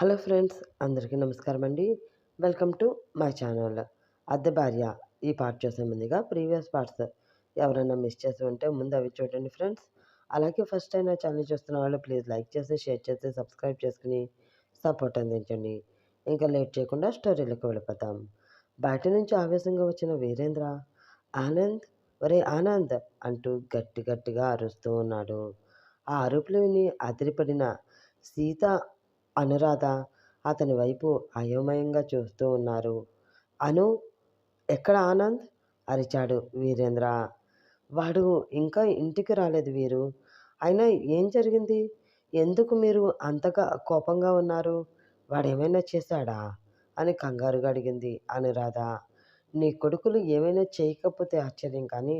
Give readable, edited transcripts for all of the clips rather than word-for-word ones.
Hello friends, అందరికీ నమస్కారం అండి. Welcome to my channel. అద్దె భార్య ఈ పార్ట్ చూసే ముందుగా ప్రీవియస్ పార్ట్స్ ఎవరైనా మిస్ చేసి ఉంటే ముందు అవి చూడండి ఫ్రెండ్స్. అలాగే ఫస్ట్ టైం నా ఛానల్ చూస్తున్న వాళ్ళు ప్లీజ్ లైక్ చేసి, షేర్ చేసి, సబ్స్క్రైబ్ చేసుకుని సపోర్ట్ అందించండి. ఇంకా లేట్ చేయకుండా స్టోరీలోకి వెళ్ళిపోతాం. బయట నుంచి ఆవేశంగా వచ్చిన వీరేంద్ర, ఆనంద్, ఒరే ఆనంద్ అంటూ గట్టి గట్టిగా అరుస్తూ ఉన్నాడు. ఆ అరుపులు విని అదిరిపడిన సీత, అనురాధ అతని వైపు అయోమయంగా చూస్తూ ఉన్నారు. అను, ఎక్కడ ఆనంద్? అరిచాడు వీరేంద్ర. వాడు ఇంకా ఇంటికి రాలేదు వీరు. అయినా ఏం జరిగింది? ఎందుకు మీరు అంతగా కోపంగా ఉన్నారు? వాడేమైనా చేశాడా? అని కంగారుగా అడిగింది అనురాధ. నీ కొడుకులు ఏమైనా చేయకపోతే ఆశ్చర్యం, కానీ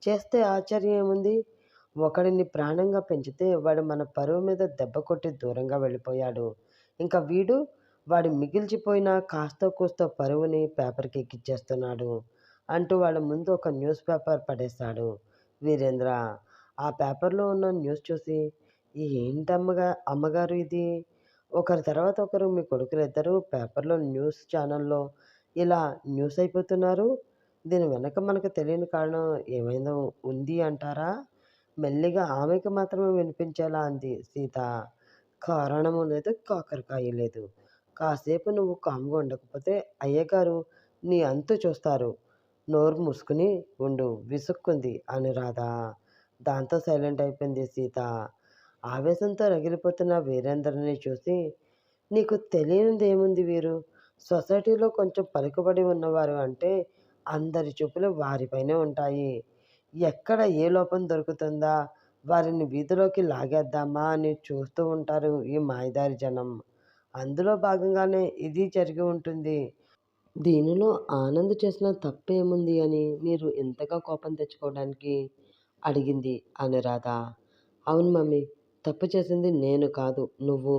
చేస్తే ఆశ్చర్యం ఏముంది? ఒకడిని ప్రాణంగా పెంచితే వాడు మన పరువు మీద దెబ్బ కొట్టి దూరంగా వెళ్ళిపోయాడు. ఇంకా వీడు వాడి మిగిల్చిపోయిన కాస్తో కూస్తో పరువుని పేపర్కి ఎక్కిచ్చేస్తున్నాడు అంటూ వాళ్ళ ముందు ఒక న్యూస్ పేపర్ పడేశాడు వీరేంద్ర. ఆ పేపర్లో ఉన్న న్యూస్ చూసి, అమ్మగారు ఇది? ఒకరి తర్వాత ఒకరు మీ కొడుకులిద్దరూ పేపర్లో న్యూస్ ఛానల్లో ఇలా న్యూస్ అయిపోతున్నారు. దీని వెనక మనకు తెలియని కారణం ఏమైనా ఉంది అంటారా? మెల్లిగా ఆమెకి మాత్రమే వినిపించేలా అంది సీత. కారణము లేదు, కాకరకాయ లేదు. కాసేపు నువ్వు కామ్గా ఉండకపోతే అయ్యగారు నీ అంతు చూస్తారు. నోరు మూసుకుని ఉండు విసుక్కుంది అనురాధ. దాంతో సైలెంట్ అయిపోయింది సీత. ఆవేశంతో రగిలిపోతున్న వీరేంద్రని చూసి, నీకు తెలియనిది ఏముంది వీరు? సొసైటీలో కొంచెం పలుకుబడి ఉన్నవారు అంటే అందరి చూపులు వారిపైనే ఉంటాయి. ఎక్కడ ఏ లోపం దొరుకుతుందా, వారిని వీధిలోకి లాగేద్దామా అని చూస్తూ ఉంటారు ఈ మాయదారి జనం. అందులో భాగంగానే ఇది జరిగి ఉంటుంది. దీనిలో ఆనంద్ చేసిన తప్పేముంది అని మీరు ఎంతగా కోపం తెచ్చుకోవడానికి? అడిగింది అనురాధ. అవును మమ్మీ, తప్పు చేసింది నేను కాదు నువ్వు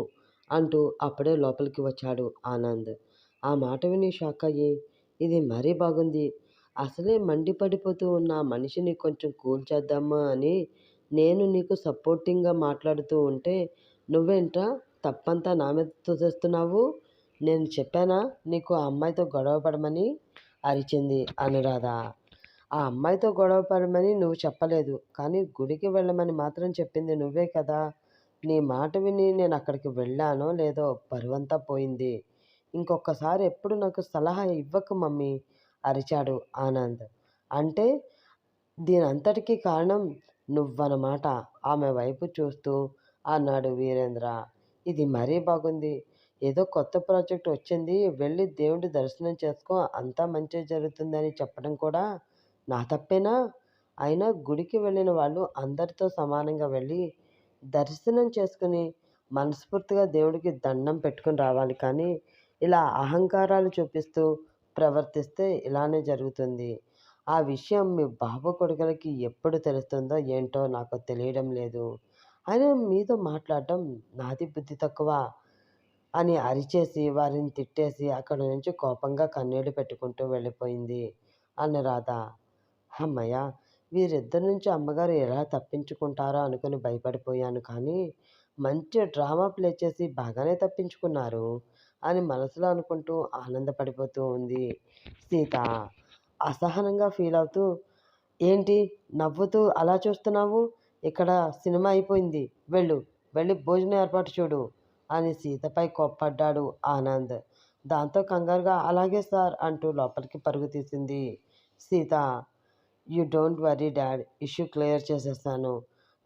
అంటూ అప్పుడే లోపలికి వచ్చాడు ఆనంద్. ఆ మాట విని షాక్ అయ్యి, ఇది మరీ బాగుంది. అసలే మండిపడిపోతూ ఉన్న ఆ మనిషిని కొంచెం కూల్ చేద్దామా అని నేను నీకు సపోర్టింగ్గా మాట్లాడుతూ ఉంటే నువ్వేంట్రా తప్పంతా నా మీద తోసేస్తున్నావు? నేను చెప్పానా నీకు ఆ అమ్మాయితో గొడవ పడమని? అరిచింది అనురాధ. ఆ అమ్మాయితో గొడవ పడమని నువ్వు చెప్పలేదు, కానీ గుడికి వెళ్ళమని మాత్రం చెప్పింది నువ్వే కదా. నీ మాట విని నేను అక్కడికి వెళ్ళానో లేదో పరువంతా పోయింది. ఇంకొకసారి ఎప్పుడు నాకు సలహా ఇవ్వకు మమ్మీ, అరిచాడు ఆనంద్. అంటే దీనంతటికీ కారణం నువ్వన్నమాట, ఆమె వైపు చూస్తూ అన్నాడు వీరేంద్ర. ఇది మరీ బాగుంది. ఏదో కొత్త ప్రాజెక్ట్ వచ్చింది, వెళ్ళి దేవుడి దర్శనం చేసుకో, అంతా మంచి జరుగుతుందని చెప్పడం కూడా నా తప్పేనా? అయినా గుడికి వెళ్ళిన వాళ్ళు అందరితో సమానంగా వెళ్ళి దర్శనం చేసుకుని మనస్ఫూర్తిగా దేవుడికి దండం పెట్టుకుని రావాలి, కానీ ఇలా అహంకారాలు చూపిస్తూ ప్రవర్తిస్తే ఇలానే జరుగుతుంది. ఆ విషయం మీ బాబు కొడుకులకి ఎప్పుడు తెలుస్తుందో ఏంటో నాకు తెలియడం లేదు. అయినా మీతో మాట్లాడటం నాది బుద్ధి తక్కువ అని అరిచేసి వారిని తిట్టేసి అక్కడి నుంచి కోపంగా కన్నీళ్లు పెట్టుకుంటూ వెళ్ళిపోయింది అనురాధ. హమ్మయ్య, వీరిద్దరి నుంచి అమ్మగారు ఎలా తప్పించుకుంటారో అనుకుని భయపడిపోయాను, కానీ మంచి డ్రామా ప్లే చేసి బాగానే తప్పించుకున్నారు అని మనసులో అనుకుంటూ ఆనందపడిపోతూ ఉంది సీత. అసహనంగా ఫీల్ అవుతూ, ఏంటి నవ్వుతూ అలా చూస్తున్నావు? ఇక్కడ సినిమా అయిపోయింది, వెళ్ళు, వెళ్ళి భోజనం ఏర్పాటు చూడు అని సీతపై కోప్పడ్డాడు ఆనంద్. దాంతో కంగారుగా అలాగే సార్ అంటూ లోపలికి పరుగు తీసింది Sita. You don't worry dad, issue clear చేసేసాను.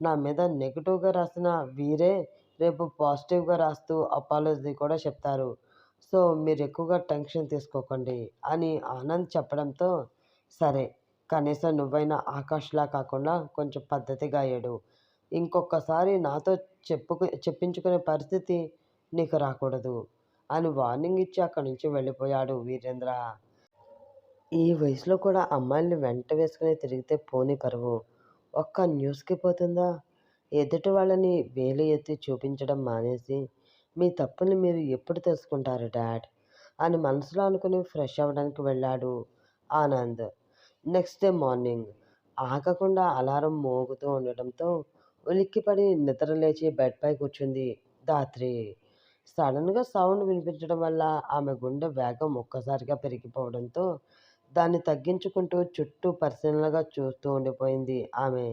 నా మీద నెగిటివ్గా రాసిన వీరే రేపు పాజిటివ్గా రాస్తూ అపాలజీ కూడా చెప్తారు. సో మీరు ఎక్కువగా టెన్షన్ తీసుకోకండి అని ఆనంద్ చెప్పడంతో, సరే, కనీసం నువ్వైనా ఆకాష్లా కాకుండా కొంచెం పద్ధతిగా ఏడు. ఇంకొకసారి నాతో చెప్పించుకునే పరిస్థితి నీకు రాకూడదు అని వార్నింగ్ ఇచ్చి అక్కడి నుంచి వెళ్ళిపోయాడు వీరేంద్ర. ఈ వయసులో కూడా అమ్మాయిల్ని వెంట వేసుకుని తిరిగితే పోనీ పరువు ఒక్క న్యూస్కి పోతుందా? ఎదుటి వాళ్ళని వేలు ఎత్తి చూపించడం మానేసి మీ తప్పుని మీరు ఎప్పుడు తెలుసుకుంటారు డాడ్ అని మనసులో అనుకుని ఫ్రెష్ అవ్వడానికి వెళ్ళాడు ఆనంద్. నెక్స్ట్ డే మార్నింగ్ ఆగకుండా అలారం మోగుతూ ఉండటంతో ఉలిక్కిపడి నిద్ర లేచి బెడ్పై కూర్చుంది ధాత్రి. సడన్‌గా సౌండ్ వినిపించడం వల్ల ఆమె గుండె వేగం ఒక్కసారిగా పెరిగిపోవడంతో దాన్ని తగ్గించుకుంటూ చుట్టూ పరిశీలనగా చూస్తూ ఉండిపోయింది ఆమె.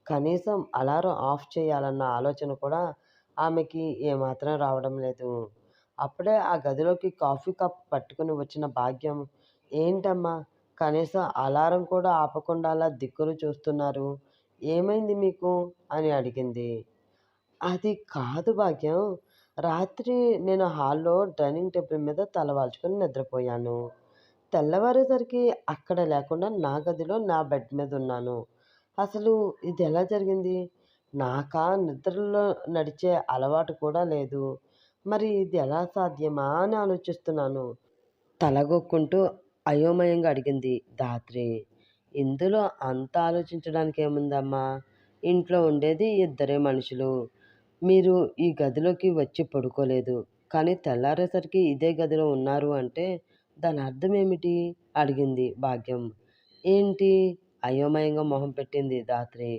కనీసం అలారం ఆఫ్ చేయాలన్న ఆలోచన కూడా ఆమెకి ఏమాత్రం రావడం లేదు. అప్పుడే ఆ గదిలోకి కాఫీ కప్ పట్టుకుని వచ్చిన భాగ్యం, "ఏంటమ్మా! కనీసం అలారం కూడా ఆపకుండా అలా దిక్కులు చూస్తున్నారు. ఏమైంది మీకు?" అని అడిగింది. అది కాదు భాగ్యం. రాత్రి నేను హాల్‌లో డైనింగ్ టేబుల్ మీద తల వాల్చుకొని నిద్రపోయాను. తెల్లవారేసరికి అక్కడ లేకుండా నా గదిలో నా బెడ్ మీద ఉన్నాను. అసలు ఇదెలా జరిగింది? నాకా నిద్రలో నడిచే అలవాటు కూడా లేదు. మరి ఇది ఎలా సాధ్యమా అని ఆలోచిస్తున్నాను. తలగొక్కుంటూ అయోమయంగా అడిగింది ధాత్రి. ఇందులో అంత ఆలోచించడానికేముందమ్మా? ఇంట్లో ఉండేది ఇద్దరే మనుషులు. మీరు ఈ గదిలోకి వచ్చి పడుకోలేదు. కానీ తెల్లారేసరికి ఇదే గదిలో ఉన్నారు అంటే దానర్థమేమిటి? అడిగింది భాగ్యం. ఏంటి? అయోమయంగా మొహం పెట్టింది ధాత్రి.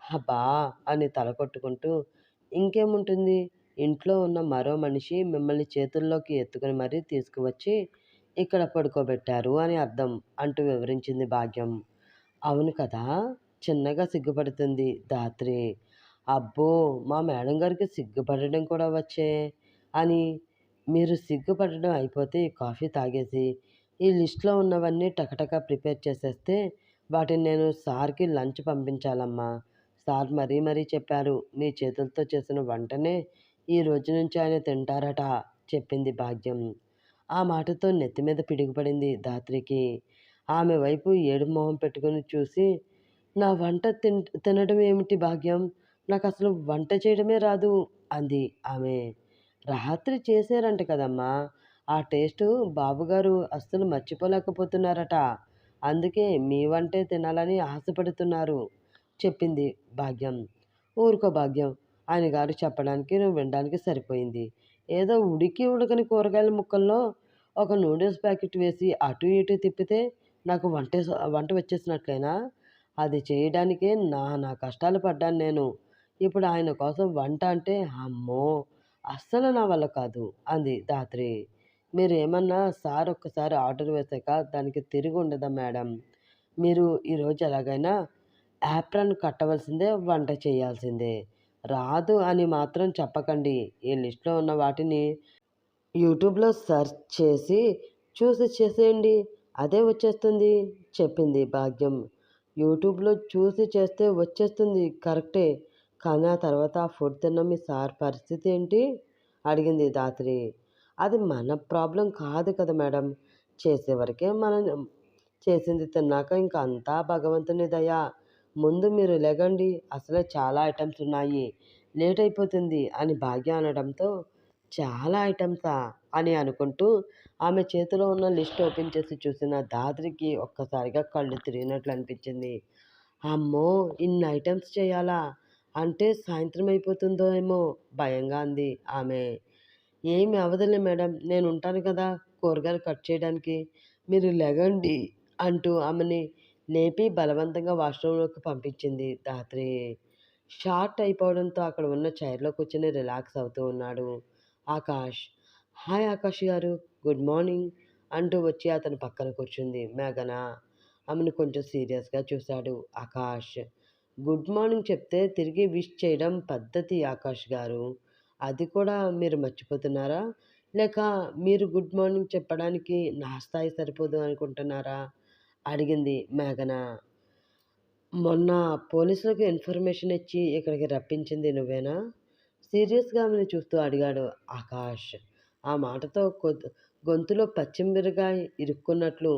అబ్బా! అని తల కొట్టుకుంటూ, ఇంకేముంటుంది? ఇంట్లో ఉన్న మరో మనిషి మిమ్మల్ని చేతుల్లోకి ఎత్తుకొని మరీ తీసుకువచ్చి ఇక్కడ పడుకోబెట్టారు అని అర్థం అంటూ వివరించింది భాగ్యం. అవును కదా! చిన్నగా సిగ్గుపడుతుంది ధాత్రి. అబ్బో! మా మేడం గారికి సిగ్గుపడడం కూడా వచ్చే అని మీరు సిగ్గుపడడం అయిపోతే ఈ కాఫీ తాగేసి, ఈ లిస్ట్‌లో ఉన్నవన్నీ టకటక ప్రిపేర్ చేసేస్తే వాటిని నేను సార్‌కి లంచ్ పంపించాలమ్మా. సార్ మరీ మరీ చెప్పారు. మీ చేతులతో చేసిన వంటనే ఈ రోజు నుంచి ఆయన తింటారట చెప్పింది భాగ్యం. ఆ మాటతో నెత్తి మీద పిడుగుపడింది ధాత్రికి. ఆమె వైపు ఏడుపు మొహం పెట్టుకొని చూసి, నా వంట తినడం ఏమిటి భాగ్యం? నాకసలు వంట చేయడమే రాదు అంది ఆమె. రాత్రి చేశారంట కదమ్మా! ఆ టేస్టు బాబుగారు అస్సలు మర్చిపోలేకపోతున్నారట. అందుకే మీ వంటే తినాలని ఆశపడుతున్నారు చెప్పింది భాగ్యం. ఊరుకో భాగ్యం. ఆయన గారు చెప్పడానికి నువ్వు వినడానికి సరిపోయింది. ఏదో ఉడికి ఉడకని కూరగాయల ముక్కల్లో ఒక నూడిల్స్ ప్యాకెట్ వేసి అటు ఇటు తిప్పితే నాకు వంట వచ్చేసినట్లేనా? అది చేయడానికే నానా కష్టాలు పడ్డాను నేను. ఇప్పుడు ఆయన కోసం వంట అంటే అమ్మో! అస్సలు నా వల్ల కాదు అంది ధాత్రి. మీరేమన్నా సార్ ఒక్కసారి ఆర్డర్ వేశాక దానికి తిరుగుండదా మేడం. మీరు ఈరోజు ఎలాగైనా యాప్రాన్ కట్టవలసిందే, వంట చేయాల్సిందే. రాదు అని మాత్రం చెప్పకండి. ఈ లిస్ట్‌లో ఉన్న వాటిని యూట్యూబ్‌లో సెర్చ్ చేసి చూసి చేసేయండి. అదే వచ్చేస్తుంది చెప్పింది భాగ్యం. యూట్యూబ్‌లో చూసి చేస్తే వచ్చేస్తుంది కరెక్టే. కానీ ఆ తర్వాత ఆ ఫుడ్ తిన్న మీ సార్ పరిస్థితి ఏంటి? అడిగింది ధాత్రి. అది మన ప్రాబ్లమ్ కాదు కదా మేడం. చేసేవరకే మనం చేసింది తిన్నాక ఇంక అంతా భగవంతుని దయ. ముందు మీరు లెగండి. అసలే చాలా ఐటెమ్స్ ఉన్నాయి. లేట్ అయిపోతుంది అని భాగ్య అనడంతో చాలా ఐటెమ్సా? అని అనుకుంటూ ఆమె చేతిలో ఉన్న లిస్ట్ ఓపెన్ చేసి చూసిన దాద్రికి ఒక్కసారిగా కళ్ళు తిరిగినట్లు అనిపించింది. అమ్మో! ఇన్ని ఐటెమ్స్ చేయాలా? అంటే సాయంత్రం అయిపోతుందో ఏమో భయంగా అంది ఆమె. ఏమి అవ్వదులే మేడం, నేనుంటాను కదా కూరగాయలు కట్ చేయడానికి. మీరు లెగండి అంటూ ఆమెని లేపి బలవంతంగా వాష్‌రూమ్‌లోకి పంపించింది ధాత్రి. షార్ట్ అయిపోవడంతో అక్కడ ఉన్న చైర్‌లో కూర్చొని రిలాక్స్ అవుతూ ఉన్నాడు ఆకాష్. హాయ్ ఆకాష్ గారు, గుడ్ మార్నింగ్ అంటూ వచ్చి అతని పక్కన కూర్చుంది మేఘన. ఆమెను కొంచెం సీరియస్‌గా చూశాడు ఆకాష్. గుడ్ మార్నింగ్ చెప్తే తిరిగి విష్ చేయడం పద్ధతి ఆకాష్ గారు. అది కూడా మీరు మర్చిపోతున్నారా? లేక మీరు గుడ్ మార్నింగ్ చెప్పడానికి నా స్థాయి సరిపోదు అనుకుంటున్నారా? అడిగింది మేఘన. మొన్న పోలీసులకు ఇన్ఫర్మేషన్ ఇచ్చి ఇక్కడికి రప్పించింది నువ్వేనా? సీరియస్‌గా ఆమెను చూస్తూ అడిగాడు ఆకాష్. ఆ మాటతో గొంతులో పచ్చిమిరగాయ ఇరుక్కున్నట్లు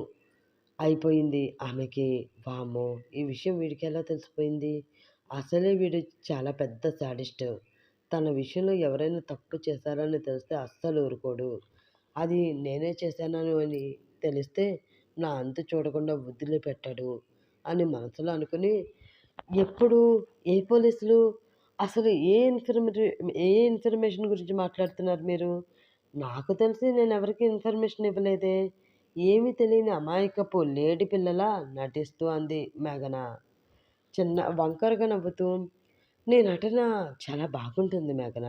అయిపోయింది ఆమెకి. వామ్మో! ఈ విషయం వీడికెలా తెలిసిపోయింది? అసలే వీడు చాలా పెద్ద శాడిస్టు. తన విషయంలో ఎవరైనా తప్పు చేశారని తెలిస్తే అస్సలు ఊరుకోడు. అది నేనే చేశానని అని తెలిస్తే నా అంతు చూడకుండా వదిలిపెట్టడు అని మనసులో అనుకుని, ఎప్పుడు? ఏ పోలీసులు? అసలు ఏ ఇన్ఫర్మేషన్ గురించి మాట్లాడుతున్నారు మీరు? నాకు తెలిసి నేనెవరికీ ఇన్ఫర్మేషన్ ఇవ్వలేదే. ఏమీ తెలియని అమాయకపు లేడి పిల్లలా నటిస్తూ అంది మేఘన. చిన్న వంకరగా నవ్వుతూ, నీ నటన చాలా బాగుంటుంది మేఘన.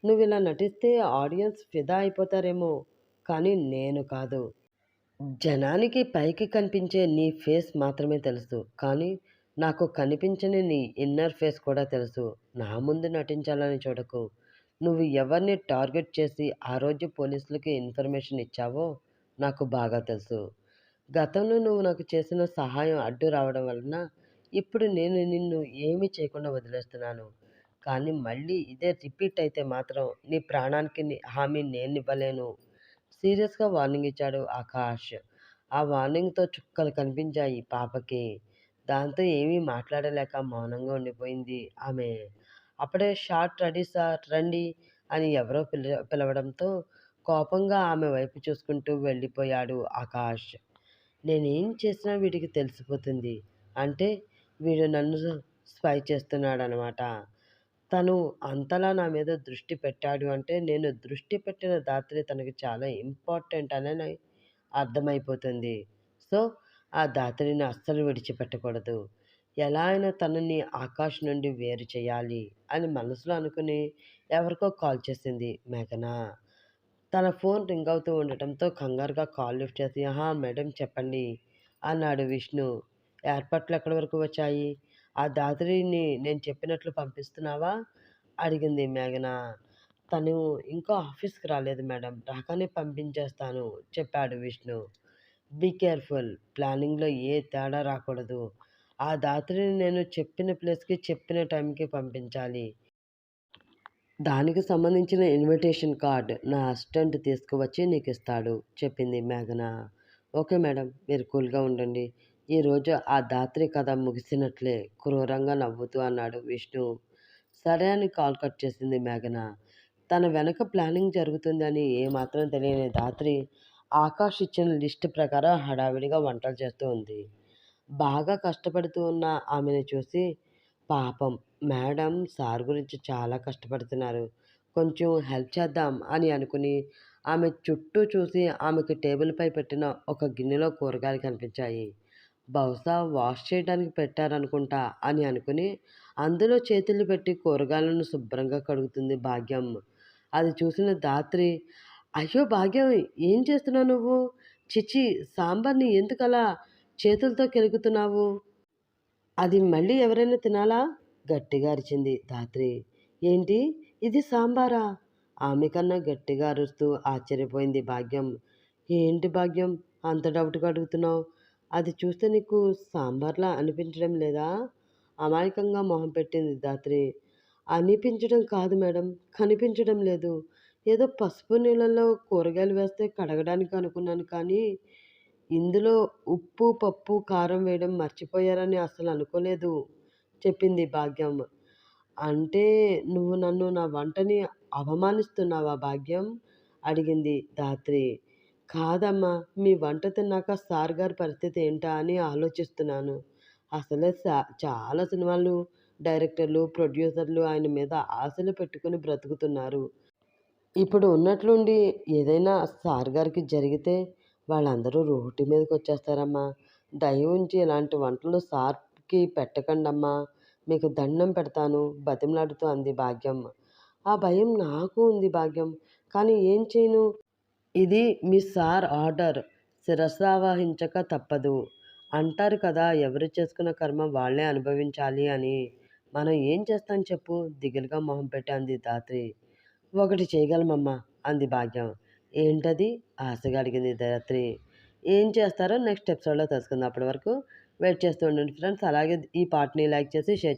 నువ్విలా నటిస్తే ఆడియన్స్ ఫిదా అయిపోతారేమో, కానీ నేను కాదు. జనానికి పైకి కనిపించే నీ ఫేస్ మాత్రమే తెలుసు. కానీ నాకు కనిపించని నీ ఇన్నర్ ఫేస్ కూడా తెలుసు. నా ముందు నటించాలని చూడకు. నువ్వు ఎవరిని టార్గెట్ చేసి ఆ రోజు పోలీసులకి ఇన్ఫర్మేషన్ ఇచ్చావో నాకు బాగా తెలుసు. గతంలో నువ్వు నాకు చేసిన సహాయం అడ్డు రావడం వలన ఇప్పుడు నేను నిన్ను ఏమీ చేయకుండా వదిలేస్తున్నాను. కానీ మళ్ళీ ఇదే రిపీట్ అయితే మాత్రం నీ ప్రాణానికి హామీ నేనివ్వలేను. సీరియస్‌గా వార్నింగ్ ఇచ్చాడు ఆకాష్. ఆ వార్నింగ్‌తో చుక్కలు కనిపించాయి పాపకి. దాంతో ఏమీ మాట్లాడలేక మౌనంగా ఉండిపోయింది ఆమె. అప్పుడే షాట్ రెడీ సార్ రండి అని ఎవరో పిలవడంతో కోపంగా ఆమె వైపు చూసుకుంటూ వెళ్ళిపోయాడు ఆకాష్. నేనేం చేసినా వీడికి తెలిసిపోతుంది. అంటే వీడు నన్ను స్పై చేస్తున్నాడనమాట. తను అంతలా నా మీద దృష్టి పెట్టాడు అంటే, నేను దృష్టి పెట్టిన దాత్రి తనకి చాలా ఇంపార్టెంట్ అనని అర్థమైపోతుంది. సో, ఆ దాత్రిని అస్సలు విడిచిపెట్టకూడదు. ఎలా అయినా తనని ఆకాష్ నుండి వేరు చేయాలి అని మనసులో అనుకుని ఎవరికో కాల్ చేసింది మేఘన. తన ఫోన్ రింగ్ అవుతూ ఉండటంతో కంగారుగా కాల్ లిఫ్ట్ చేసి, "ఆహా! మేడం చెప్పండి" అన్నాడు విష్ణు. "ఏర్పాట్లు ఎక్కడి వరకు వచ్చాయి? ఆ దాత్రిని నేను చెప్పినట్లు పంపిస్తున్నావా?" అడిగింది మేఘన. "తను ఇంకా ఆఫీస్‌కి రాలేదు మేడం. రాగానే పంపించేస్తాను" చెప్పాడు విష్ణు. "Be careful. ప్లానింగ్‌లో ఏ తేడా రాకూడదు. ఆ దాత్రిని నేను చెప్పిన ప్లేస్‌కి, చెప్పిన టైంకి పంపించాలి. దానికి సంబంధించిన ఇన్విటేషన్ కార్డ్ నా అసిస్టెంట్ తీసుకువచ్చి నీకిస్తాడు" చెప్పింది మేఘన. "Okay madam. మీరు కూల్‌గా ఉండండి. ఈరోజు ఆ దాత్రి కథ ముగిసినట్లే" క్రూరంగా నవ్వుతూ అన్నాడు విష్ణు. సరే అని కాల్ కట్ చేసింది మేఘన. తన వెనక ప్లానింగ్ జరుగుతుందని ఏమాత్రం తెలియని దాత్రి ఆకాష్ ఇచ్చిన లిస్ట్ ప్రకారం హడావిడిగా వంటలు చేస్తూ ఉంది. బాగా కష్టపడుతూ ఉన్న ఆమెను చూసి, పాపం మేడం సార్ గురించి చాలా కష్టపడుతున్నారు. కొంచెం హెల్ప్ చేద్దాం అని అనుకుని ఆమె చుట్టూ చూసి ఆమెకి టేబుల్‌పై పెట్టిన ఒక గిన్నెలో కూరగాయలు కనిపించాయి. బహుశా వాష్ చేయడానికి పెట్టారనుకుంటా అని అనుకుని అందులో చేతులు పెట్టి కూరగాయలను శుభ్రంగా కడుగుతుంది భాగ్యం. అది చూసిన ధాత్రి, "అయ్యో భాగ్యం! ఏం చేస్తున్నావు నువ్వు? ఛీ! సాంబార్‌ని ఎందుకలా చేతులతో కెలుకుతున్నావు? అది మళ్ళీ ఎవరైనా తినాలా?" గట్టిగా అరిచింది ధాత్రి. "ఏంటి? ఇది సాంబారా?" ఆమె కన్నా గట్టిగా అరుస్తూ ఆశ్చర్యపోయింది భాగ్యం. "ఏంటి భాగ్యం అంత డౌట్‌గా అడుగుతున్నావు? అది చూస్తే నీకు సాంబార్‌లా అనిపించడం లేదా?" అమాయకంగా మొహం పెట్టింది ధాత్రి. "అనిపించడం కాదు మేడం, కనిపించడం లేదు. ఏదో పసుపు నీళ్ళల్లో కూరగాయలు వేస్తే కడగడానికి అనుకున్నాను కానీ ఇందులో ఉప్పు, పప్పు, కారం వేయడం మర్చిపోయారని అస్సలు అనుకోలేదు" చెప్పింది భాగ్యం. "అంటే నువ్వు నన్ను నా వంటని అవమానిస్తున్నావా భాగ్యం?" అడిగింది ధాత్రి. "కాదమ్మా! మీ వంట తిన్నాక సార్ గారి పరిస్థితి ఏంటా అని ఆలోచిస్తున్నాను. అసలే చాలా సినిమాలు డైరెక్టర్లు, ప్రొడ్యూసర్లు ఆయన మీద ఆశలు పెట్టుకొని బ్రతుకుతున్నారు. ఇప్పుడు ఉన్నట్లుండి ఏదైనా సార్ గారికి జరిగితే వాళ్ళందరూ రోడ్డు మీదకొచ్చేస్తారమ్మా. దయ ఉంచి ఇలాంటి వంటలు సార్‌కి పెట్టకండమ్మా. మీకు దండం పెడతాను" బతిమలాడుతూ అంది భాగ్యం. "ఆ భయం నాకు ఉంది భాగ్యం. కానీ ఏం చేయను? ఇది మీ సార్ ఆర్డర్. శిరసావహించక తప్పదు. అంటారు కదా ఎవరు చేసుకున్న కర్మ వాళ్ళే అనుభవించాలి అని. మనం ఏం చేస్తాం చెప్పు" దిగులుగా మొహం పెట్టి అంది ధాత్రి. "ఒకటి చేయగలమమ్మా" అంది భాగ్యం. "ఏంటది?" ఆశగా అడిగింది ధాత్రి. ఏం చేస్తారో నెక్స్ట్ ఎపిసోడ్‌లో తెలుసుకుందాం. అప్పటి వరకు వెయిట్ చేస్తూ ఉండండి ఫ్రెండ్స్. అలాగే ఈ పార్ట్‌ని లైక్ చేసి షేర్